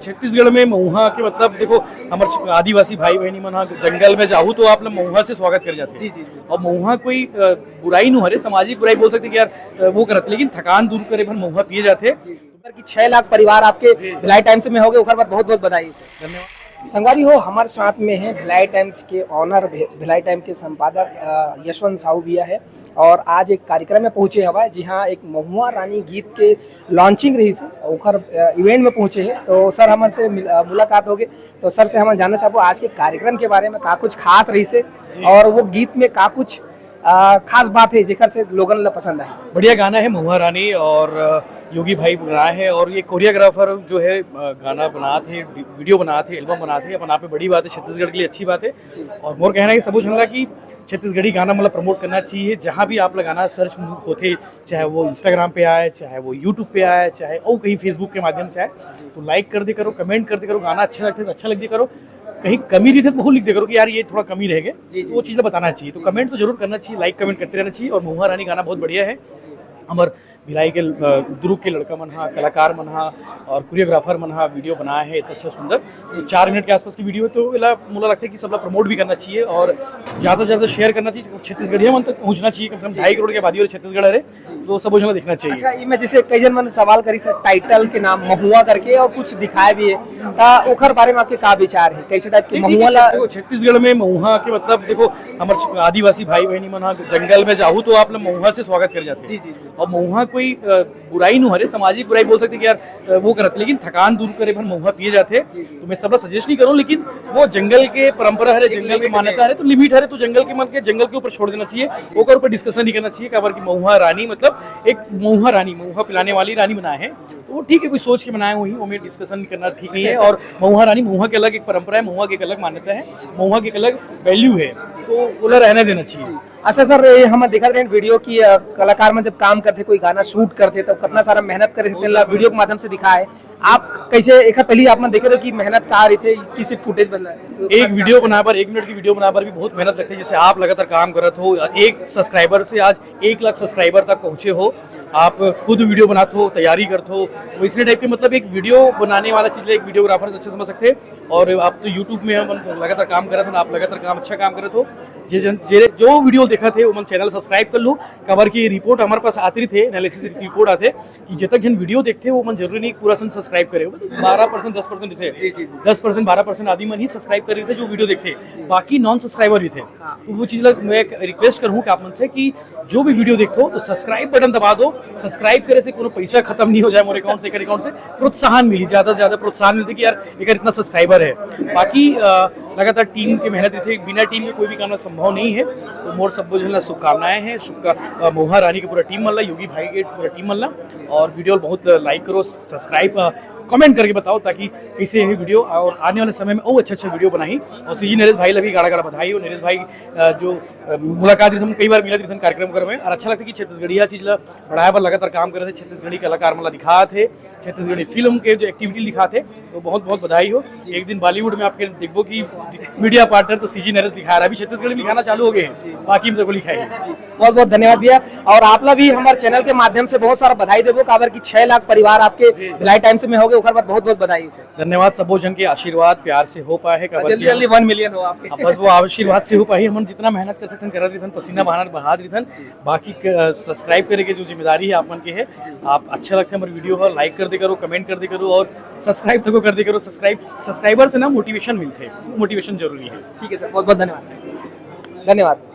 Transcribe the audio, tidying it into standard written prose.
छत्तीसगढ़ में महुआ के मतलब देखो हमारे आदिवासी भाई बहनी मन जंगल में जाहू तो आप महुआ से स्वागत कर जाते हैं। और महुआ कोई बुराई नहीं हरे, सामाजिक बुराई बोल सकते कि यार वो करते, लेकिन थकान दूर करे भर महुआ पिए जाते। कि 6 लाख परिवार आपके भिलाई टाइम्स में हो गए, ओकर बाद बहुत बहुत बधाई। धन्यवाद। संगवारी हो, हमारे साथ में है भिलाई टाइम्स के ऑनर, भिलाई टाइम के संपादक यशवंत साहू भैया है, और आज एक कार्यक्रम में पहुंचे हवा जी हाँ, एक महुआ रानी गीत के लॉन्चिंग रही से ओकर इवेंट में पहुंचे हैं। तो सर हमारे से मुलाकात हो गई, तो सर से हम जानना चाहबो आज के कार्यक्रम के बारे में, का कुछ खास रही से और वो गीत में का कुछ खास बात है जेकर से लोगन ला पसंद आए। बढ़िया गाना है महुआ रानी, और योगी भाई बनाए है, और ये कोरियोग्राफर जो है गाना बनाते हैं, वीडियो बनाते हैं, एल्बम बनाते हैं, अपन आप बड़ी बात है, छत्तीसगढ़ के लिए अच्छी बात है। और मोर कहना है सबूत हमला कि छत्तीसगढ़ी गाना मतलब प्रमोट करना चाहिए। जहाँ भी आप गाना सर्च होते, चाहे वो इंस्टाग्राम पे आए, चाहे वो यूट्यूब पे आए, चाहे और कहीं फेसबुक के माध्यम से आए, तो लाइक कर दे करो, कमेंट कर दे करो, गाना अच्छा लगता है तो अच्छा लग दे करो, कहीं कमी रही थे तो वो लिख दे करो कि यार ये थोड़ा कमी रह गए, तो वो चीज़ बताना चाहिए। तो कमेंट तो जरूर करना चाहिए, लाइक कमेंट करते रहना चाहिए। और महुआ रानी गाना बहुत बढ़िया है। हमार भिलाई के दुर्ग के लड़का मन हा, कलाकार मन हा और कोरियोग्राफर मन हा वीडियो बनाए है इतना अच्छा सुंदर। तो 4 मिनट के आसपास की वीडियो है, तो इला मुझे लगता है कि सब प्रमोट भी करना चाहिए और ज़्यादा से ज़्यादा शेयर करना चाहिए। छत्तीसगढ़िया मन तक पहुँचना चाहिए, कम से कम 2.5 करोड़ की आबादी और छत्तीसगढ़ है, तो सब मुझे देखना चाहिए। अच्छा, इनमें जैसे कई जन मन सवाल करी सर टाइटल के नाम महुआ करके और कुछ दिखाए भी है, ओखर बारे में आपके का विचार है, कैसे टाइप के महुआ ला? छत्तीसगढ़ में महुआ के मतलब देखो हमारे आदिवासी भाई बहनी मन जंगल में जाहू तो आप महुआ से स्वागत कर जाते हैं। और महुआ कोई बुराई नहीं हरे, सामाजिक बुराई बोल सकते कि यार वो करते, लेकिन थकान दूर करे भर महुआ पिए जाते। तो मैं सब सजेस्ट नहीं करूँ, लेकिन वो जंगल के परंपरा है, जंगल की मान्यता है, तो लिमिट है, तो जंगल के मन के जंगल के ऊपर छोड़ देना चाहिए, ओकर ऊपर डिस्कशन नहीं करना चाहिए। काबर की महुआ रानी मतलब एक महुआ रानी, महुआ पिलाने वाली रानी बनाए हैं, तो वो ठीक है, कोई सोच के बनाए हुई, वो में डिस्कशन करना ठीक नहीं है। और महुआ रानी, महुआ के अलग एक परंपरा है, महुआ की एक अलग मान्यता है, महुआ की एक अलग वैल्यू है, तो वो रहने देना चाहिए। अच्छा सर, हम देखा रहे वीडियो की कलाकार में जब काम करते, कोई गाना शूट करते, तब कितना सारा मेहनत करे वीडियो के माध्यम से दिखा है। आप कैसे एक पहले आपने देखे थे कि मेहनत कहाँ रही थे, किसी फुटेज बना एक वीडियो बना पर 1 मिनट की वीडियो बना पर भी बहुत मेहनत लगती है। जैसे आप लगातार काम करत हो, 1 सब्सक्राइबर से आज 1 लाख सब्सक्राइबर तक पहुंचे हो, आप खुद वीडियो बनाते हो, तैयारी करते हो, तो इसी टाइप के मतलब एक वीडियो बनाने वाला चीज एक वीडियोग्राफर अच्छे समझ सकते हैं। और आप तो यूट्यूब में लगातार काम कर रहे थे, आप लगातार काम अच्छा काम कर रहे हो, जो वीडियो देखा थे वो मन चैनल सब्सक्राइब कर लो। खबर की रिपोर्ट हमारे पास आती थे, एनालिसिस रिपोर्ट आते कि जब तक जन वीडियो देखते वो मन जरूरी नहीं पूरा सब्सक्राइब करे, 12% 10% थे, 10% 12% आदमी मन ही सब्सक्राइब कर रहे थे जो वीडियो देखते, बाकी नॉन सब्सक्राइबर भी थे। तो वो चीज़ मैं रिक्वेस्ट करूँ कि आप मन से कि जो भी वीडियो देखते हो तो सब्सक्राइब बटन दबा दो। सब्सक्राइब करे से कोनो पैसा खत्म नहीं हो जाए मोरे अकाउंट से, अकाउंट से प्रोत्साहन मिली, ज़्यादा से ज़्यादा प्रोत्साहन मिलते कि यार एक इतना सब्सक्राइबर है। बाकी लगातार टीम की मेहनत थे, बिना टीम के कोई भी काम संभव नहीं है। तो मोर सब जो शुभकामनाएं हैं, महुआ रानी की पूरा टीम मल्ला, योगी भाई के पूरा टीम मल्ला, और वीडियो बहुत लाइक करो, सब्सक्राइब कमेंट करके बताओ ताकि कैसे है वीडियो, और आने वाले समय में और अच्छा वीडियो बनाई। और सीजी नरेश भाई लगी गाड़ा गाड़ा बधाई हो। नरेश भाई जो मुलाकात हम कई बार मिला थे कार्यक्रम कर में, और अच्छा लगता है कि छत्तीसगढ़िया चीज बढ़ाया पर लगातार काम कर रहे थे, छत्तीसगढ़ी कलाकार मतलब दिखा थे, छत्तीसगढ़ी फिल्म के जो एक्टिविटी दिखाते, तो बहुत बहुत बधाई हो। एक दिन बॉलीवुड में आपके देखो कि मीडिया पार्टनर तो सीजी नरेश दिखा रहा है, अभी छत्तीसगढ़ी में दिखाना चालू हो गए हैं, बाकी हम सबको लिखाई। बहुत बहुत धन्यवाद भैया, और आप लोग भी हमारे चैनल के माध्यम से बहुत सारा बधाई देवो, काबर की 6 लाख परिवार आपके भिलाई टाइम्स में हो गए, ओकर बाद बहुत बहुत बधाई। धन्यवाद, सबो जन के आशीर्वाद प्यार से हो पाए, जल्दी जल्दी 1 मिलियन हो आपके, बस वो आशीर्वाद से हो पाई। हम जितना मेहनत कर सकते कर रहे थे, पसीना बहा रही थन, बाकी सब्सक्राइब करे के जो जिम्मेदारी है आप मन के है। आप अच्छा लगता है हमारे वीडियो को लाइक कर दे करो, कमेंट कर दे करो, और सब्सक्राइब तक कर दे करो। सब्सक्राइबर से ना मोटिवेशन मिलते हैं, मोटिवेशन जरूरी है। ठीक है सर, बहुत बहुत धन्यवाद। धन्यवाद।